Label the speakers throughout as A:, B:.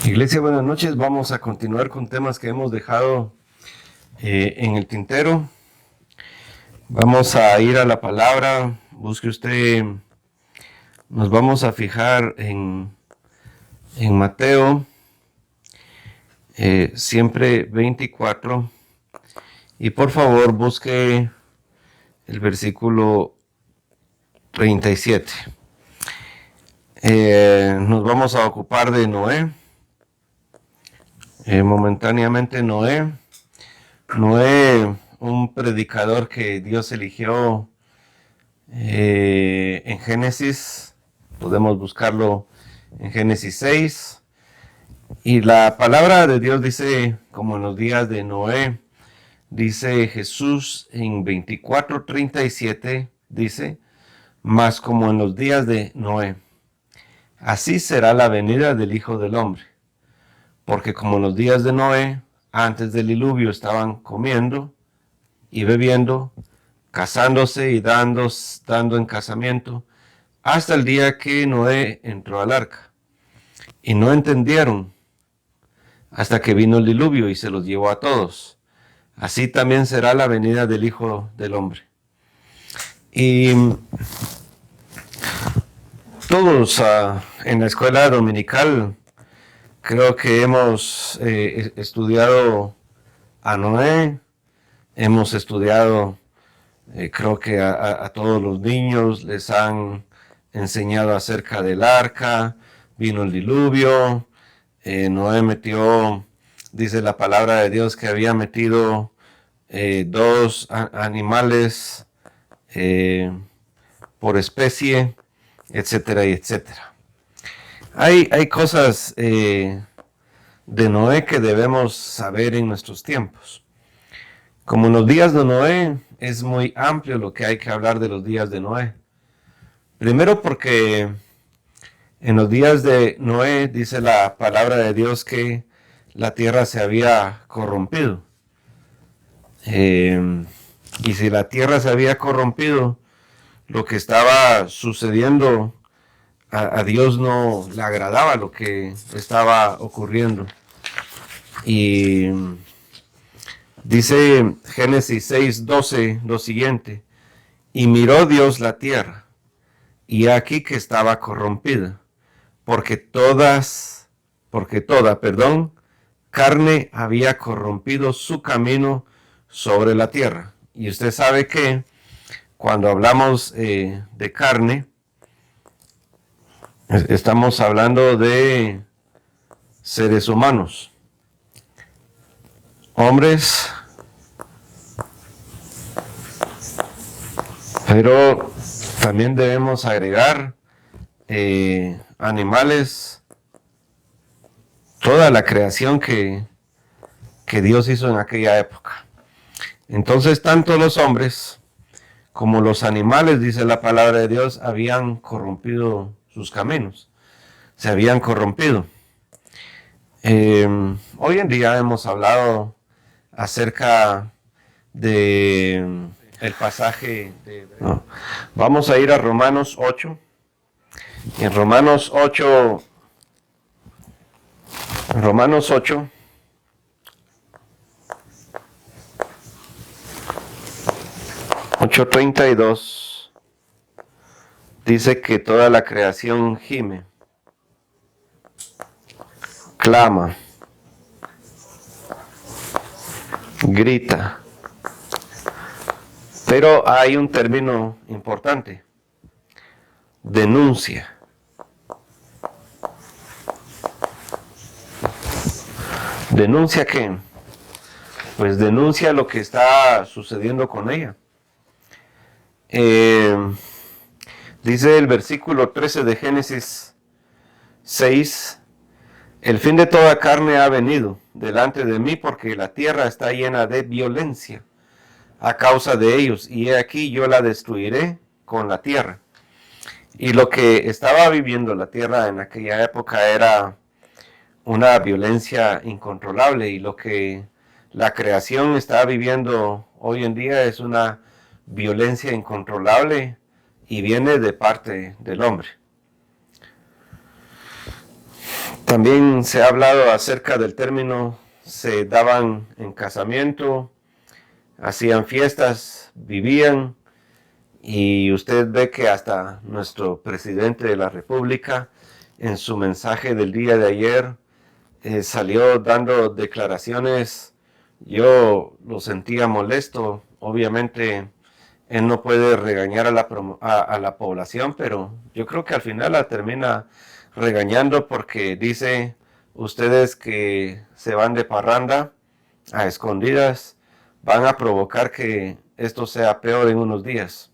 A: Iglesia, buenas noches. Vamos a continuar con temas que hemos dejado en el tintero. Vamos a ir a la palabra. Busque usted, nos vamos a fijar en Mateo, siempre 24. Y por favor, busque el versículo 37. Nos vamos a ocupar de Noé. Momentáneamente Noé, un predicador que Dios eligió en Génesis, podemos buscarlo en Génesis 6, y la palabra de Dios dice, como en los días de Noé, dice Jesús en 24:37, dice, mas como en los días de Noé, así será la venida del Hijo del Hombre. Porque como en los días de Noé, antes del diluvio, estaban comiendo y bebiendo, casándose y dando en casamiento, hasta el día que Noé entró al arca. Y no entendieron hasta que vino el diluvio y se los llevó a todos. Así también será la venida del Hijo del Hombre. Y todos en la escuela dominical creo que hemos estudiado a Noé, hemos estudiado, creo que a todos los niños les han enseñado acerca del arca, vino el diluvio, Noé metió, dice la palabra de Dios que había metido dos animales por especie, etcétera y etcétera. Hay cosas de Noé que debemos saber en nuestros tiempos. Como en los días de Noé, es muy amplio lo que hay que hablar de los días de Noé. Primero porque en los días de Noé dice la palabra de Dios que la tierra se había corrompido. Y si la tierra se había corrompido, lo que estaba sucediendo a Dios no le agradaba lo que estaba ocurriendo. Y dice Génesis 6:12 lo siguiente: y miró Dios la tierra, y aquí que estaba corrompida, porque toda, carne había corrompido su camino sobre la tierra. Y usted sabe que cuando hablamos de carne, estamos hablando de seres humanos, hombres, pero también debemos agregar animales, toda la creación que Dios hizo en aquella época. Entonces, tanto los hombres como los animales, dice la palabra de Dios, habían corrompido sus caminos, se habían corrompido. Hoy en día hemos hablado acerca de el pasaje no. Vamos a ir a Romanos 8. Y en Romanos 8, 8:32 dice que toda la creación gime, clama, grita. Pero hay un término importante: denuncia. ¿Denuncia qué? Pues denuncia lo que está sucediendo con ella. Dice el versículo 13 de Génesis 6: el fin de toda carne ha venido delante de mí, porque la tierra está llena de violencia a causa de ellos, y he aquí yo la destruiré con la tierra. Y lo que estaba viviendo la tierra en aquella época era una violencia incontrolable, y lo que la creación está viviendo hoy en día es una violencia incontrolable y viene de parte del hombre. También se ha hablado acerca del término, se daban en casamiento, hacían fiestas, vivían, y usted ve que hasta nuestro presidente de la República, en su mensaje del día de ayer, salió dando declaraciones. Yo lo sentía molesto. Obviamente él no puede regañar a la población, pero yo creo que al final la termina regañando porque dice: ustedes que se van de parranda a escondidas van a provocar que esto sea peor en unos días.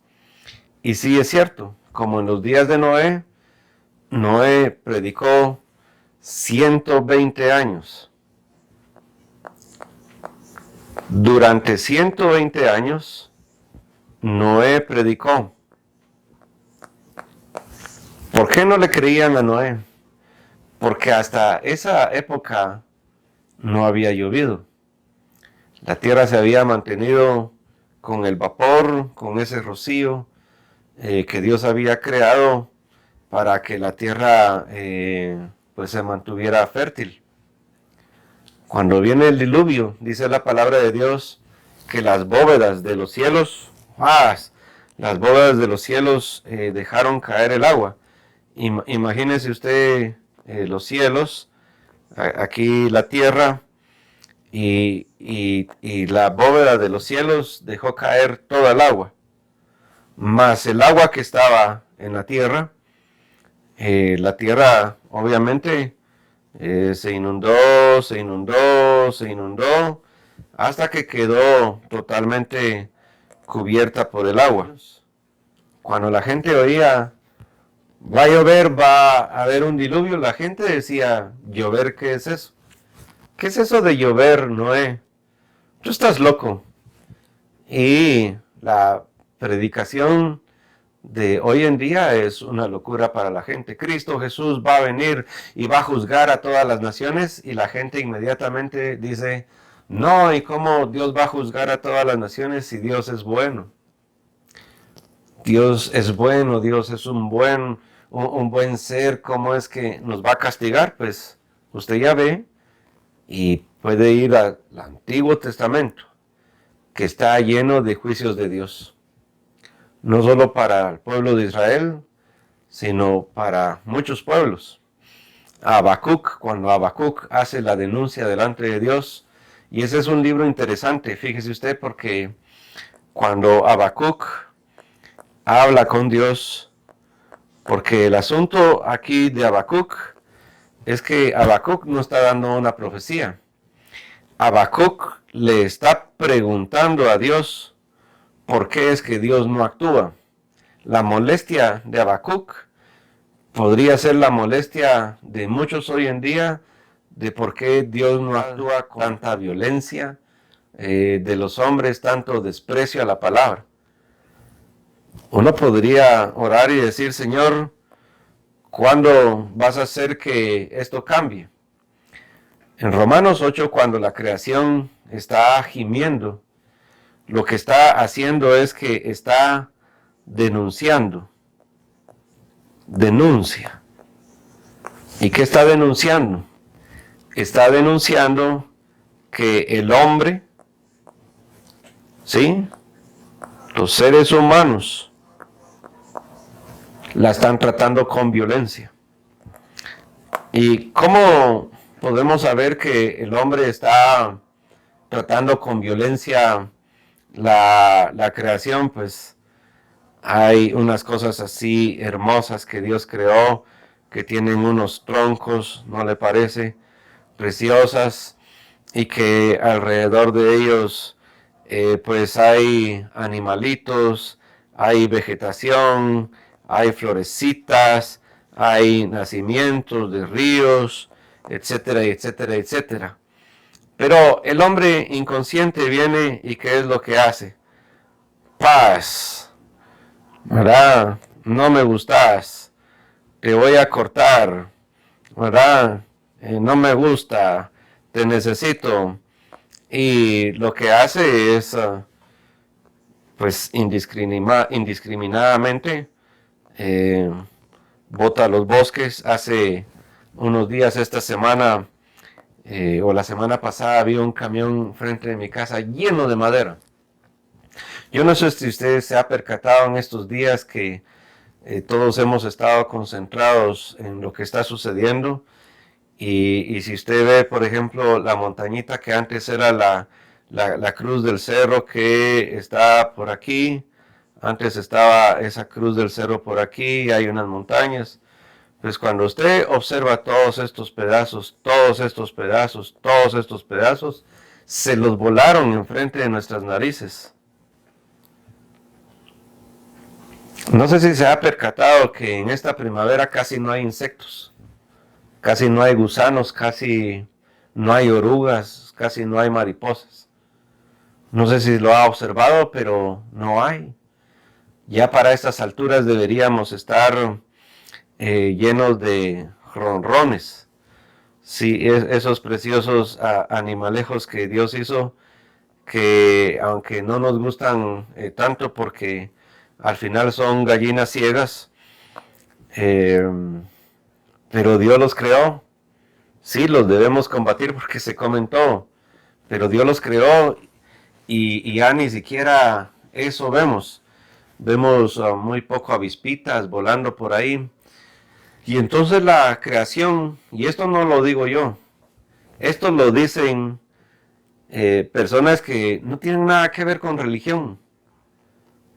A: Y sí es cierto, como en los días de Noé, Noé predicó 120 años. Durante 120 años, Noé predicó. ¿Por qué no le creían a Noé? Porque hasta esa época no había llovido. La tierra se había mantenido con el vapor, con ese rocío que Dios había creado para que la tierra pues se mantuviera fértil. Cuando viene el diluvio, dice la palabra de Dios que las bóvedas de los cielos, las bóvedas de los cielos dejaron caer el agua. Imagínese usted los cielos, aquí la tierra, y la bóveda de los cielos dejó caer toda el agua, más el agua que estaba en la tierra obviamente se inundó, hasta que quedó totalmente cubierta por el agua. Cuando la gente oía: va a llover, va a haber un diluvio, la gente decía: ¿llover qué es eso? ¿Qué es eso de llover, Noé? Tú estás loco. Y la predicación de hoy en día es una locura para la gente. Cristo Jesús va a venir y va a juzgar a todas las naciones, y la gente inmediatamente dice: no, ¿y cómo Dios va a juzgar a todas las naciones si Dios es bueno? Dios es bueno, Dios es un buen ser. ¿Cómo es que nos va a castigar? Pues usted ya ve y puede ir al Antiguo Testamento, que está lleno de juicios de Dios. No solo para el pueblo de Israel, sino para muchos pueblos. Habacuc, cuando Habacuc hace la denuncia delante de Dios, y ese es un libro interesante, fíjese usted, porque cuando Habacuc habla con Dios, porque el asunto aquí de Habacuc es que Habacuc no está dando una profecía. Habacuc le está preguntando a Dios por qué es que Dios no actúa. La molestia de Habacuc podría ser la molestia de muchos hoy en día, de por qué Dios no actúa con tanta violencia, de los hombres tanto desprecio a la palabra. Uno podría orar y decir: Señor, ¿cuándo vas a hacer que esto cambie? En Romanos 8, cuando la creación está gimiendo, lo que está haciendo es que está denunciando. Denuncia. ¿Y qué está denunciando? Está denunciando que el hombre, ¿sí?, los seres humanos, la están tratando con violencia. ¿Y cómo podemos saber que el hombre está tratando con violencia la creación? Pues hay unas cosas así hermosas que Dios creó, que tienen unos troncos, ¿no le parece?, preciosas, y que alrededor de ellos pues hay animalitos, hay vegetación, hay florecitas, hay nacimientos de ríos, etcétera, etcétera, etcétera. Pero el hombre inconsciente viene y ¿qué es lo que hace? Paz, ¿verdad? No me gustas, te voy a cortar, ¿verdad? No me gusta, te necesito. Y lo que hace es, pues indiscriminadamente, bota los bosques, hace unos días esta semana o la semana pasada había un camión frente de mi casa lleno de madera. Yo no sé si usted se ha percatado en estos días que todos hemos estado concentrados en lo que está sucediendo y si usted ve, por ejemplo, la montañita que antes era la cruz del cerro que está por aquí, antes estaba esa cruz del cerro por aquí, hay unas montañas. Pues cuando usted observa todos estos pedazos, todos estos pedazos, todos estos pedazos, se los volaron enfrente de nuestras narices. No sé si se ha percatado que en esta primavera casi no hay insectos, casi no hay gusanos, casi no hay orugas, casi no hay mariposas. No sé si lo ha observado, pero no hay. Ya para estas alturas deberíamos estar llenos de ronrones. Sí, esos preciosos animalejos que Dios hizo, que aunque no nos gustan tanto porque al final son gallinas ciegas, pero Dios los creó. Sí, los debemos combatir porque se comen todo, pero Dios los creó y ya ni siquiera eso vemos. Vemos muy poco avispitas volando por ahí. Y entonces la creación, y esto no lo digo yo, esto lo dicen personas que no tienen nada que ver con religión,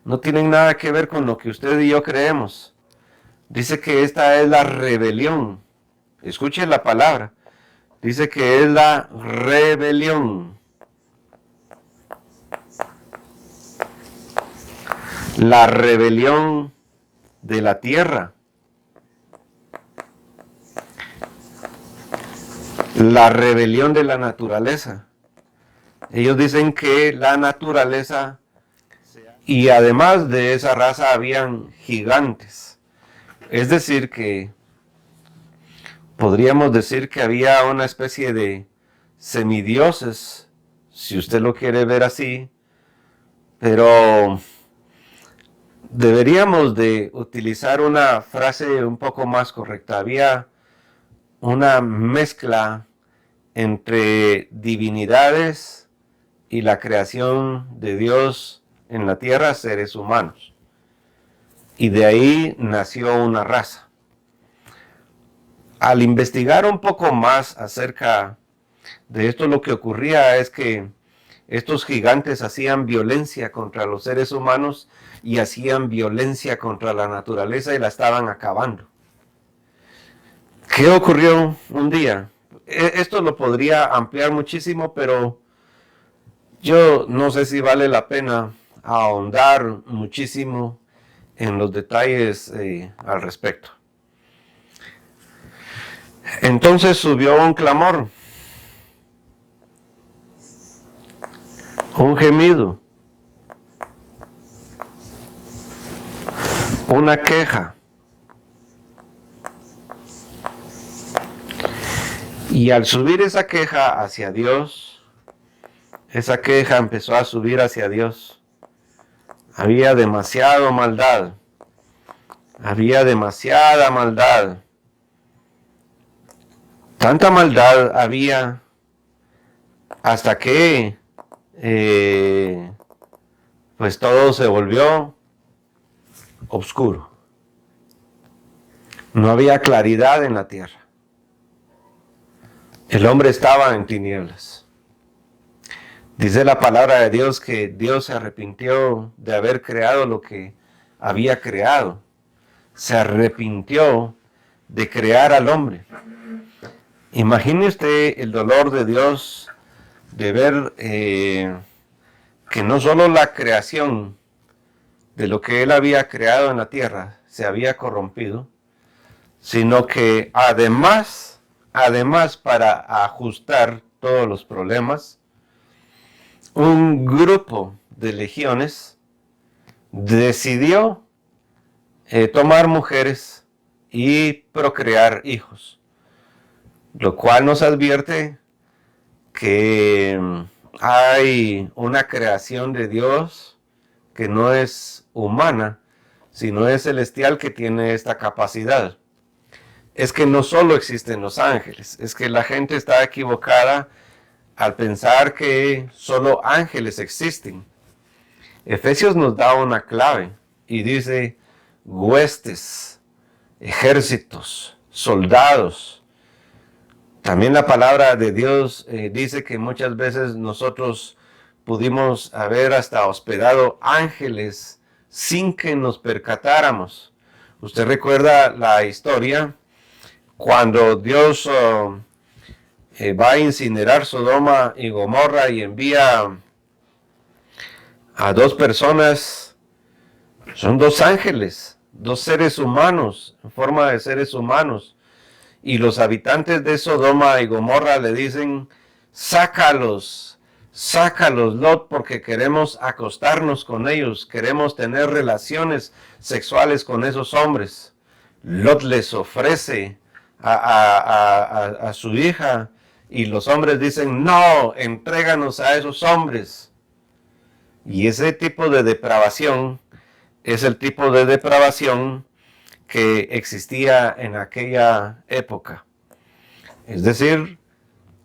A: no tienen nada que ver con lo que usted y yo creemos. Dice que esta es la rebelión. Escuche la palabra. Dice que es la rebelión. La rebelión de la tierra. La rebelión de la naturaleza. Ellos dicen que la naturaleza, y además de esa raza habían gigantes. Es decir que podríamos decir que había una especie de semidioses, si usted lo quiere ver así, pero deberíamos de utilizar una frase un poco más correcta. Había una mezcla entre divinidades y la creación de Dios en la tierra, seres humanos. Y de ahí nació una raza. Al investigar un poco más acerca de esto, lo que ocurría es que estos gigantes hacían violencia contra los seres humanos y hacían violencia contra la naturaleza y la estaban acabando. ¿Qué ocurrió un día? Esto lo podría ampliar muchísimo, pero yo no sé si vale la pena ahondar muchísimo en los detalles al respecto. Entonces subió un clamor, un gemido, una queja. Y al subir esa queja hacia Dios, esa queja empezó a subir hacia Dios. Había demasiada maldad. Había demasiada maldad. Tanta maldad había hasta que pues todo se volvió oscuro. No había claridad en la tierra. El hombre estaba en tinieblas. Dice la palabra de Dios que Dios se arrepintió de haber creado lo que había creado. Se arrepintió de crear al hombre. Imagine usted el dolor de Dios de ver que no solo la creación de lo que Él había creado en la tierra se había corrompido, sino que además para ajustar todos los problemas, un grupo de legiones decidió tomar mujeres y procrear hijos, lo cual nos advierte que hay una creación de Dios que no es humana, sino es celestial, que tiene esta capacidad. es que no solo existen los ángeles, es que la gente está equivocada al pensar que solo ángeles existen. Efesios nos da una clave y dice huestes, ejércitos, soldados. También la palabra de Dios dice que muchas veces nosotros pudimos haber hasta hospedado ángeles sin que nos percatáramos. Usted recuerda la historia cuando Dios va a incinerar Sodoma y Gomorra y envía a dos personas, son dos ángeles, dos seres humanos, en forma de seres humanos. Y los habitantes de Sodoma y Gomorra le dicen, sácalos, sácalos, Lot, porque queremos acostarnos con ellos, queremos tener relaciones sexuales con esos hombres. Lot les ofrece a su hija y los hombres dicen, no, entréganos a esos hombres. Y ese tipo de depravación es el tipo de depravación que existía en aquella época. Es decir,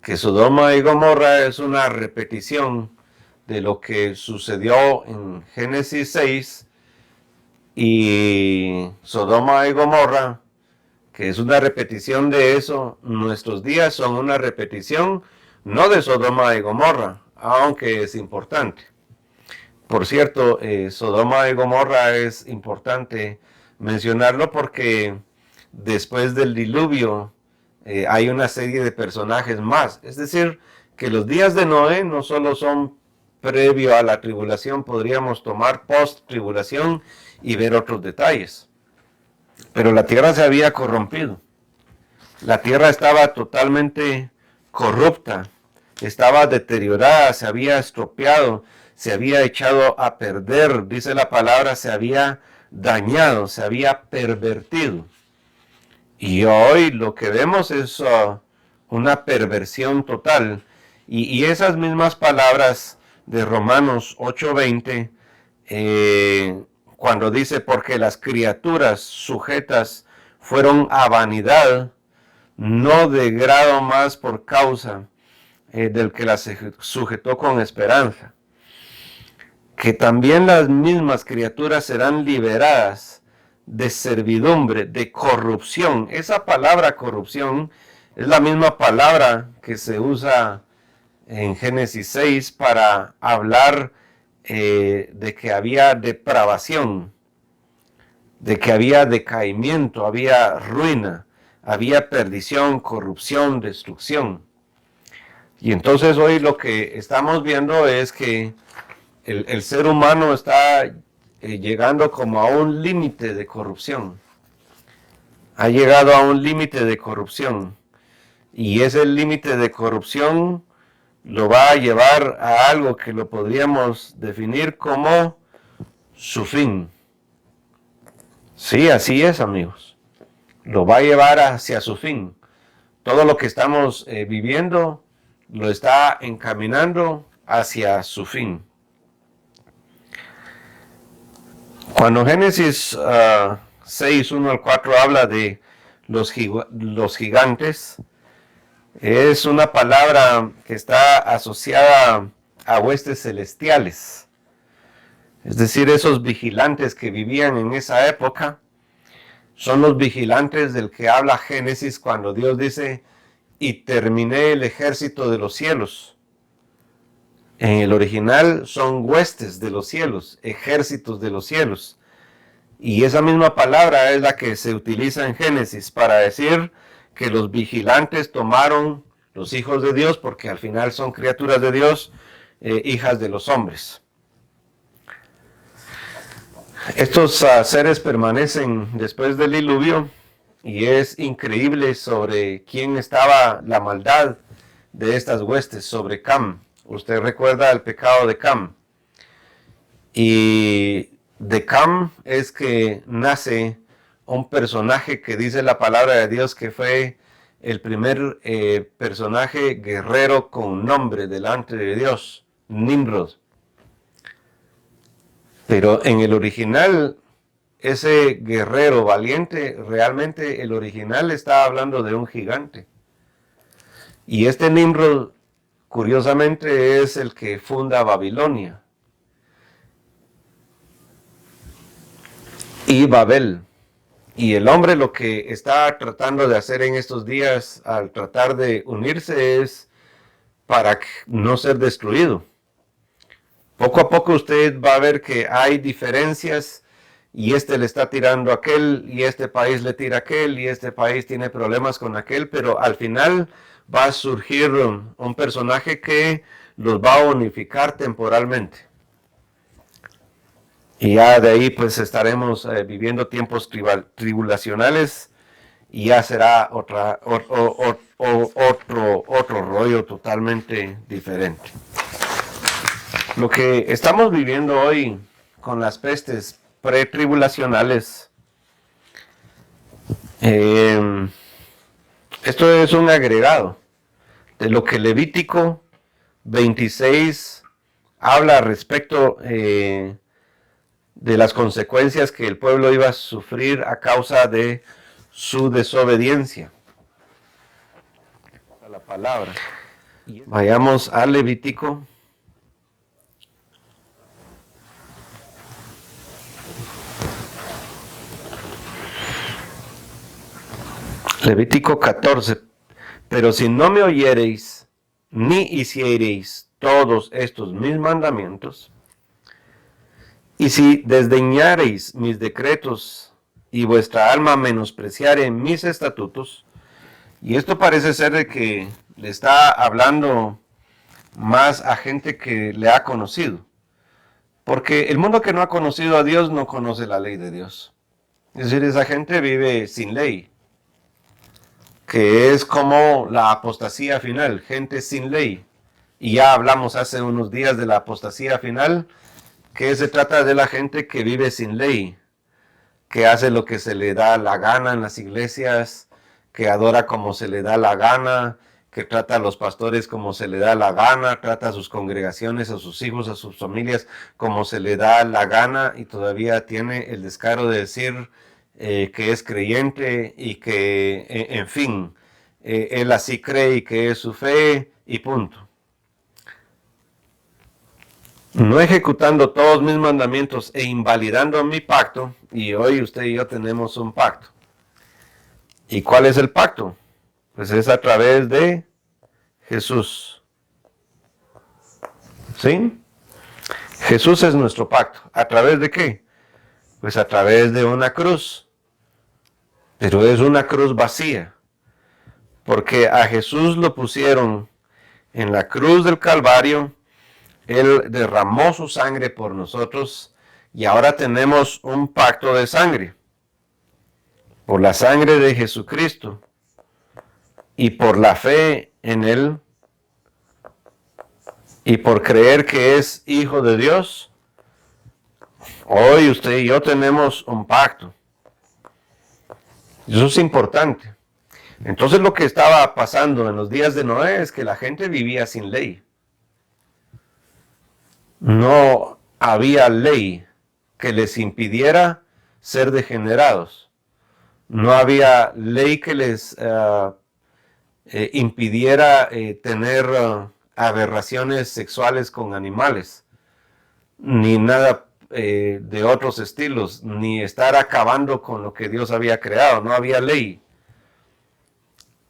A: que Sodoma y Gomorra es una repetición de lo que sucedió en Génesis 6 y Sodoma y Gomorra, que es una repetición de eso, nuestros días son una repetición no de Sodoma y Gomorra, aunque es importante. Por cierto, Sodoma y Gomorra es importante mencionarlo porque después del diluvio hay una serie de personajes más. Es decir, que los días de Noé no solo son previo a la tribulación, podríamos tomar post-tribulación y ver otros detalles. Pero la tierra se había corrompido. La tierra estaba totalmente corrupta, estaba deteriorada, se había estropeado, se había echado a perder, dice la palabra, se había dañado, se había pervertido. Y hoy lo que vemos es una perversión total. Y esas mismas palabras de Romanos 8:20, cuando dice, porque las criaturas sujetas fueron a vanidad, no de grado más por causa del que las sujetó con esperanza. Que también las mismas criaturas serán liberadas de servidumbre, de corrupción. Esa palabra corrupción es la misma palabra que se usa en Génesis 6 para hablar de que había depravación, de que había decaimiento, había ruina, había perdición, corrupción, destrucción. Y entonces hoy lo que estamos viendo es que el ser humano está llegando como a un límite de corrupción. Ha llegado a un límite de corrupción. Y ese límite de corrupción lo va a llevar a algo que lo podríamos definir como su fin. Sí, así es, amigos. Lo va a llevar hacia su fin. Todo lo que estamos viviendo lo está encaminando hacia su fin. Cuando Génesis 6, 1 al 4 habla de los gigantes, es una palabra que está asociada a huestes celestiales. Es decir, esos vigilantes que vivían en esa época son los vigilantes del que habla Génesis cuando Dios dice, y terminé el ejército de los cielos. En el original son huestes de los cielos, ejércitos de los cielos. Y esa misma palabra es la que se utiliza en Génesis para decir que los vigilantes tomaron los hijos de Dios, porque al final son criaturas de Dios, hijas de los hombres. Estos seres permanecen después del diluvio y es increíble sobre quién estaba la maldad de estas huestes, sobre Cam. Usted recuerda el pecado de Cam. Y de Cam es que nace un personaje que dice la palabra de Dios que fue el primer personaje guerrero con nombre delante de Dios, Nimrod. Pero en el original ese guerrero valiente, realmente el original está hablando de un gigante. Y este Nimrod, curiosamente, es el que funda Babilonia y Babel. Y el hombre lo que está tratando de hacer en estos días al tratar de unirse es para no ser destruido. Poco a poco usted va a ver que hay diferencias y este le está tirando a aquel y este país le tira a aquel y este país tiene problemas con aquel, pero al final va a surgir un personaje que los va a unificar temporalmente. Y ya de ahí pues estaremos viviendo tiempos tribulacionales y ya será otro rollo totalmente diferente. Lo que estamos viviendo hoy con las pestes pretribulacionales, esto es un agregado de lo que Levítico 26 habla respecto de las consecuencias que el pueblo iba a sufrir a causa de su desobediencia a la palabra. Vayamos a Levítico. Levítico 14. Pero si no me oyereis, ni hiciereis todos estos mis mandamientos, y si desdeñareis mis decretos y vuestra alma menospreciare mis estatutos, y esto parece ser de que le está hablando más a gente que le ha conocido, porque el mundo que no ha conocido a Dios no conoce la ley de Dios. Es decir, esa gente vive sin ley, que es como la apostasía final, gente sin ley. Y ya hablamos hace unos días de la apostasía final, que se trata de la gente que vive sin ley, que hace lo que se le da la gana en las iglesias, que adora como se le da la gana, que trata a los pastores como se le da la gana, trata a sus congregaciones, a sus hijos, a sus familias como se le da la gana, y todavía tiene el descaro de decir que es creyente y que, en fin, él así cree y que es su fe y punto. No ejecutando todos mis mandamientos e invalidando mi pacto, y hoy usted y yo tenemos un pacto. ¿Y cuál es el pacto? Pues es a través de Jesús. ¿Sí? Jesús es nuestro pacto. ¿A través de qué? Pues a través de una cruz. Pero es una cruz vacía. Porque a Jesús lo pusieron en la cruz del Calvario. Él derramó su sangre por nosotros y ahora tenemos un pacto de sangre. Por la sangre de Jesucristo y por la fe en Él y por creer que es hijo de Dios, hoy usted y yo tenemos un pacto. Eso es importante. Entonces lo que estaba pasando en los días de Noé es que la gente vivía sin ley. No había ley que les impidiera ser degenerados. No había ley que les impidiera tener aberraciones sexuales con animales, ni nada de otros estilos, ni estar acabando con lo que Dios había creado. No había ley.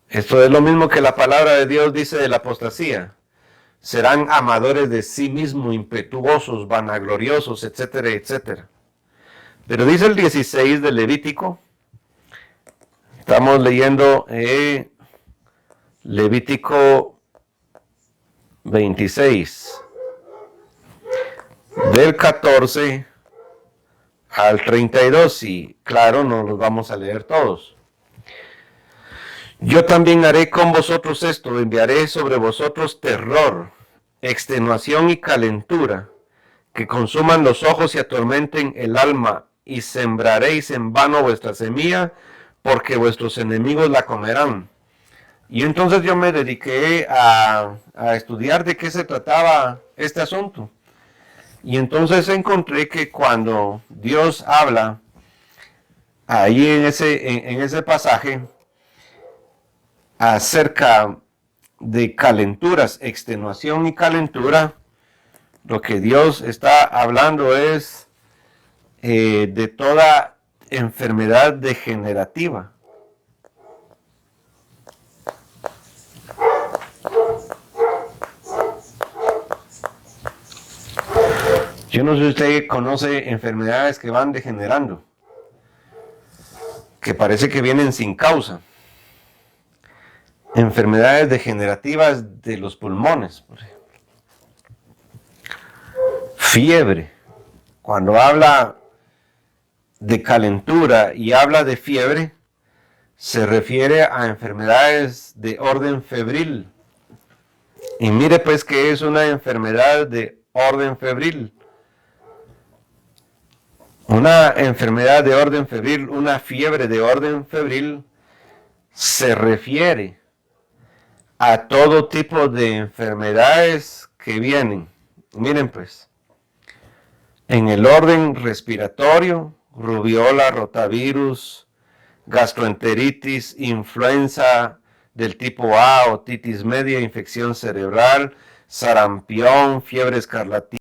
A: Esto es lo mismo que la palabra de Dios dice de la apostasía. Serán amadores de sí mismos, impetuosos, vanagloriosos, etcétera, etcétera. Pero dice el 16 de Levítico, estamos leyendo Levítico 26, del 14 al 32, y claro, no los vamos a leer todos. Yo también haré con vosotros esto, enviaré sobre vosotros terror, extenuación y calentura, que consuman los ojos y atormenten el alma, y sembraréis en vano vuestra semilla, porque vuestros enemigos la comerán. Y entonces yo me dediqué a estudiar de qué se trataba este asunto. Y entonces encontré que cuando Dios habla ahí en ese pasaje acerca de calenturas, extenuación y calentura, lo que Dios está hablando es de toda enfermedad degenerativa. Yo no sé si usted conoce enfermedades que van degenerando, que parece que vienen sin causa. Enfermedades degenerativas de los pulmones, por ejemplo. Fiebre. Cuando habla de calentura y habla de fiebre, se refiere a enfermedades de orden febril. Y mire pues que es una enfermedad de orden febril. Una enfermedad de orden febril, una fiebre de orden febril, se refiere a todo tipo de enfermedades que vienen. Miren pues, en el orden respiratorio, rubiola, rotavirus, gastroenteritis, influenza del tipo A, otitis media, infección cerebral, sarampión, fiebre escarlatina,